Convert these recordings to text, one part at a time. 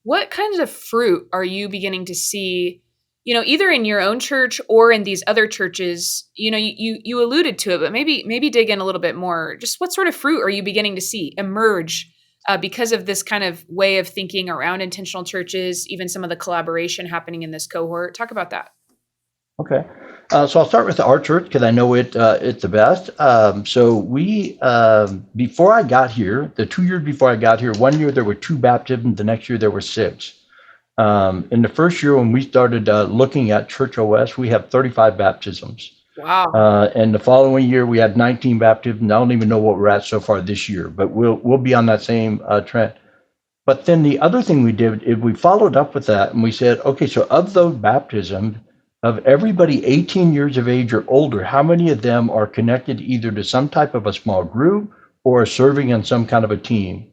what kinds of fruit are you beginning to see, either in your own church or in these other churches? You alluded to it, but maybe dig in a little bit more. Just what sort of fruit are you beginning to see emerge because of this kind of way of thinking around intentional churches, even some of the collaboration happening in this cohort? Talk about that. Okay. So I'll start with our church because I know it's the best. So we, before I got here, the 2 years before I got here, 1 year there were 2 baptisms, the next year there were 6. In the first year when we started looking at Church OS, we had 35 baptisms. Wow. And the following year we had 19 baptisms. I don't even know what we're at so far this year, but we'll be on that same trend. But then the other thing we did is we followed up with that and we said, okay, so of those baptisms, of everybody 18 years of age or older, how many of them are connected either to some type of a small group or serving in some kind of a team?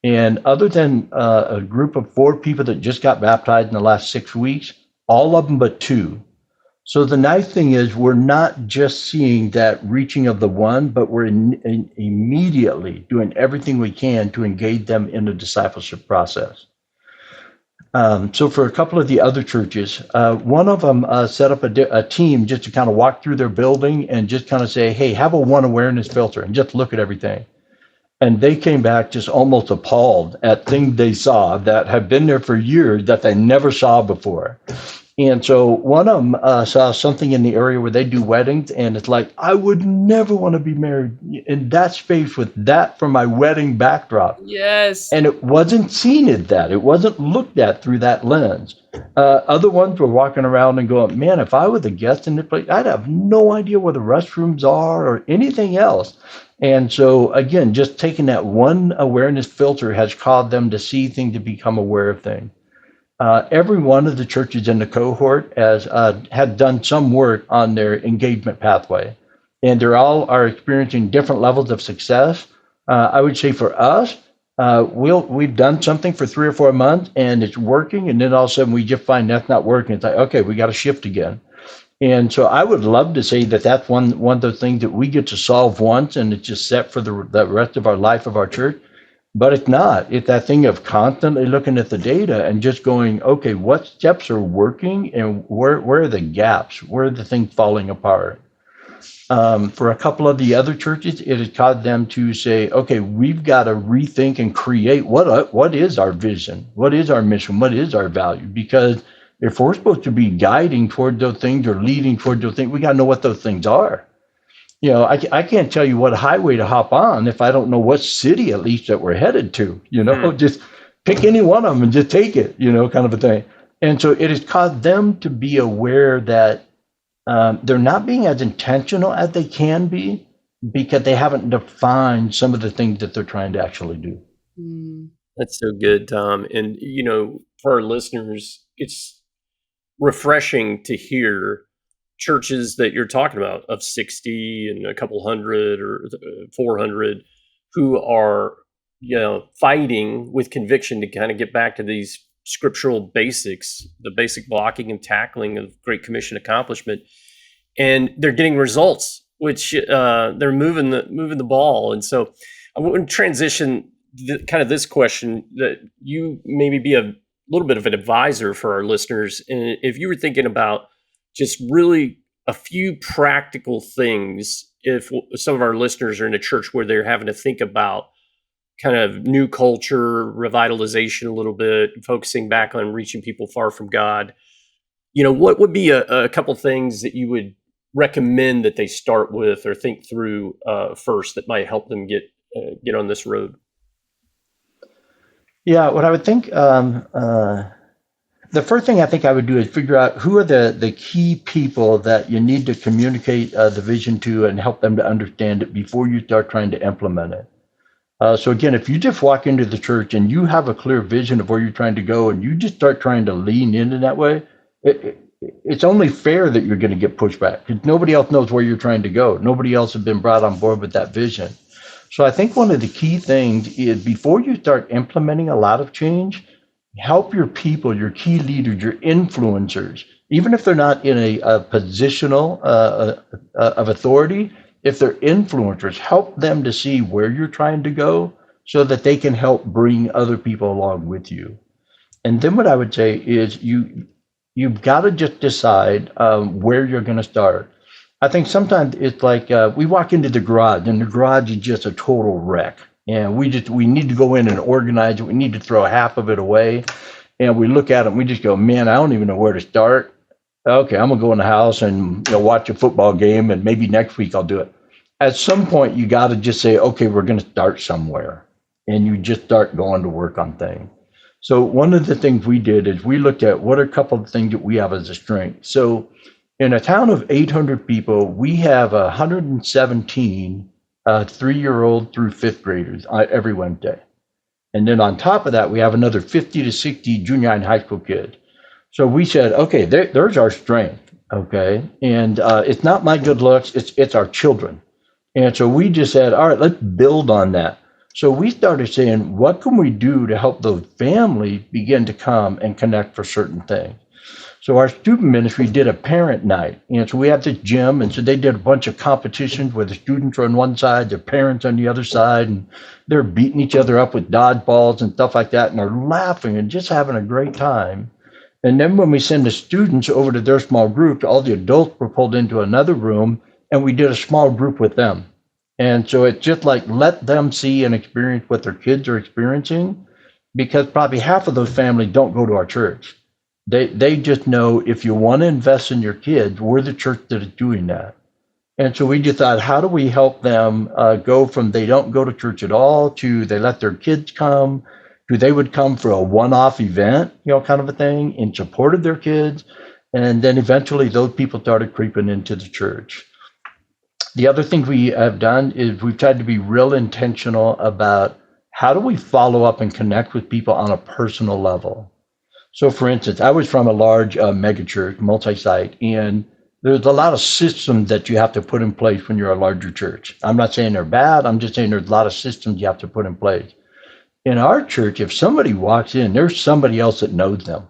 And other than a group of 4 people that just got baptized in the last 6 weeks, all of them but 2. So the nice thing is we're not just seeing that reaching of the one, but we're immediately doing everything we can to engage them in the discipleship process. So for a couple of the other churches, one of them set up a team just to kind of walk through their building and just kind of say, hey, have a one awareness filter and just look at everything. And they came back just almost appalled at things they saw that have been there for years that they never saw before. And so one of them saw something in the area where they do weddings, and it's like, I would never want to be married in that space with that for my wedding backdrop. Yes. And it wasn't seen as that. It wasn't looked at through that lens. Other ones were walking around and going, man, if I was a guest in this place, I'd have no idea where the restrooms are or anything else. And so, again, just taking that one awareness filter has caused them to see things, to become aware of things. Every one of the churches in the cohort had done some work on their engagement pathway, and they all are experiencing different levels of success. I would say for us, we've done something for 3 or 4 months and it's working, and then all of a sudden we just find that's not working. It's like, okay, we got to shift again. And so I would love to say that that's one of those things that we get to solve once and it's just set for the rest of our life of our church. But it's not. It's that thing of constantly looking at the data and just going, okay, what steps are working and where are the gaps? Where are the things falling apart? For a couple of the other churches, it has caused them to say, okay, we've got to rethink and create what is our vision? What is our mission? What is our value? Because if we're supposed to be guiding toward those things or leading toward those things, we got to know what those things are. I can't tell you what highway to hop on if I don't know what city at least that we're headed to, just pick any one of them and just take it, kind of a thing. And so it has caused them to be aware that they're not being as intentional as they can be because they haven't defined some of the things that they're trying to actually do. That's so good, Tom. And, for our listeners, it's refreshing to hear churches that you're talking about of 60 and a couple hundred or 400 who are, fighting with conviction to kind of get back to these scriptural basics, the basic blocking and tackling of Great Commission accomplishment. And they're getting results, which they're moving the ball. And so I want to transition kind of this question that you maybe be a little bit of an advisor for our listeners. And if you were thinking about just really a few practical things, if some of our listeners are in a church where they're having to think about kind of new culture, revitalization a little bit, focusing back on reaching people far from God, what would be a couple things that you would recommend that they start with or think through first that might help them get on this road? Yeah, what I would think, the first thing I think I would do is figure out who are the key people that you need to communicate the vision to and help them to understand it before you start trying to implement it. So again, if you just walk into the church and you have a clear vision of where you're trying to go and you just start trying to lean in that way, it's only fair that you're going to get pushback because nobody else knows where you're trying to go. Nobody else has been brought on board with that vision. So I think one of the key things is before you start implementing a lot of change, help your people, your key leaders, your influencers, even if they're not in a positional of authority, if they're influencers, help them to see where you're trying to go so that they can help bring other people along with you. And then what I would say is you've got to just decide where you're going to start. I think sometimes it's like we walk into the garage, and the garage is just a total wreck. And we need to go in and organize it. We need to throw half of it away. And we look at it and we just go, man, I don't even know where to start. Okay, I'm gonna go in the house and watch a football game, and maybe next week I'll do it. At some point, you got to just say, okay, we're going to start somewhere, and you just start going to work on things. So one of the things we did is we looked at what are a couple of things that we have as a strength. So in a town of 800 people, we have 117 3-year-old through fifth graders every Wednesday. And then on top of that, we have another 50 to 60 junior and high school kids. So we said, okay, there's our strength, okay? And it's not my good looks, it's our children. And so we just said, all right, let's build on that. So we started saying, what can we do to help those families begin to come and connect for certain things? So our student ministry did a parent night. And so we have this gym, and so they did a bunch of competitions where the students are on one side, their parents on the other side, and they're beating each other up with dodgeballs and stuff like that, and they're laughing and just having a great time. And then when we send the students over to their small group, all the adults were pulled into another room, and we did a small group with them. And so it's just like, let them see and experience what their kids are experiencing, because probably half of those families don't go to our church. They just know, if you want to invest in your kids, we're the church that is doing that. And so we just thought, how do we help them go from they don't go to church at all to they let their kids come, to they would come for a one-off event, kind of a thing, in support of their kids. And then eventually those people started creeping into the church. The other thing we have done is we've tried to be real intentional about how do we follow up and connect with people on a personal level. So for instance, I was from a large mega church, multi-site, and there's a lot of systems that you have to put in place when you're a larger church. I'm not saying they're bad. I'm just saying there's a lot of systems you have to put in place. In our church, if somebody walks in, there's somebody else that knows them.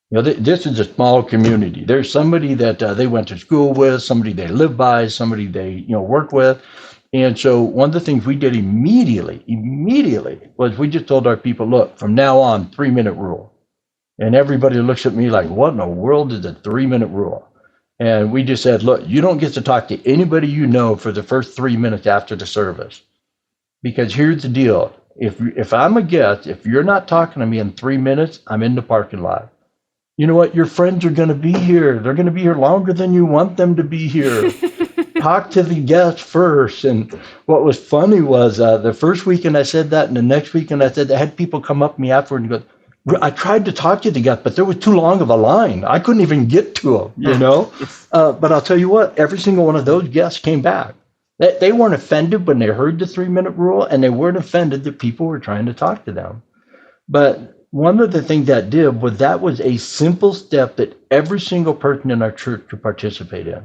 This is a small community. There's somebody that they went to school with, somebody they live by, somebody they work with. And so one of the things we did immediately was we just told our people, look, from now on, 3-minute rule. And everybody looks at me like, what in the world is a 3-minute rule? And we just said, look, you don't get to talk to anybody you know for the first 3 minutes after the service. Because here's the deal. If I'm a guest, if you're not talking to me in 3 minutes, I'm in the parking lot. You know what? Your friends are going to be here. They're going to be here longer than you want them to be here. Talk to the guests first. And what was funny was the first weekend I said that, and the next weekend I said that, I had people come up to me afterward and go, I tried to talk to the guests, but there was too long of a line. I couldn't even get to them, But I'll tell you what, every single one of those guests came back. They weren't offended when they heard the 3-minute rule, and they weren't offended that people were trying to talk to them. But one of the things that was a simple step that every single person in our church could participate in.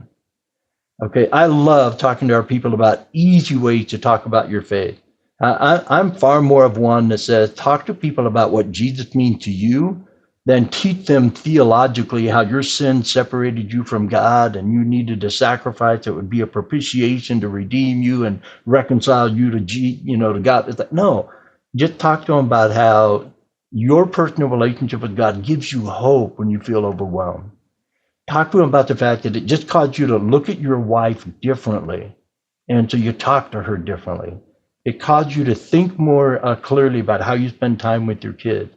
Okay, I love talking to our people about easy ways to talk about your faith. I'm far more of one that says, talk to people about what Jesus means to you, than teach them theologically how your sin separated you from God and you needed a sacrifice that would be a propitiation to redeem you and reconcile you to God. It's like, no, just talk to them about how your personal relationship with God gives you hope when you feel overwhelmed. Talk to them about the fact that it just caused you to look at your wife differently, and so you talk to her differently. It caused you to think more clearly about how you spend time with your kids.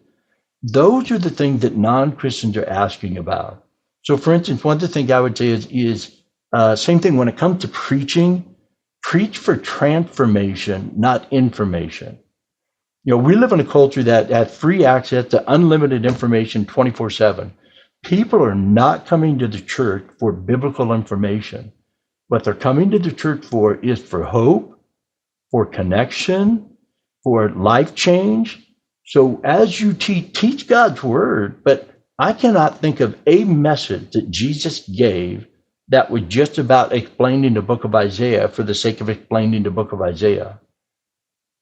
Those are the things that non-Christians are asking about. So for instance, one of the things I would say is same thing when it comes to preaching, preach for transformation, not information. We live in a culture that has free access to unlimited information 24/7. People are not coming to the church for biblical information. What they're coming to the church for is for hope, for connection, for life change. So as you teach God's word, but I cannot think of a message that Jesus gave that was just about explaining the book of Isaiah for the sake of explaining the book of Isaiah.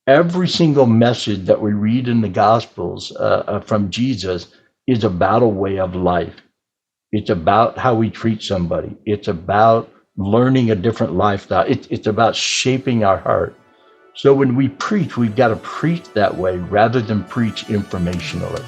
Every single message that we read in the Gospels from Jesus is about a way of life. It's about how we treat somebody. It's about learning a different lifestyle. It's about shaping our heart. So when we preach, we've got to preach that way rather than preach informationally.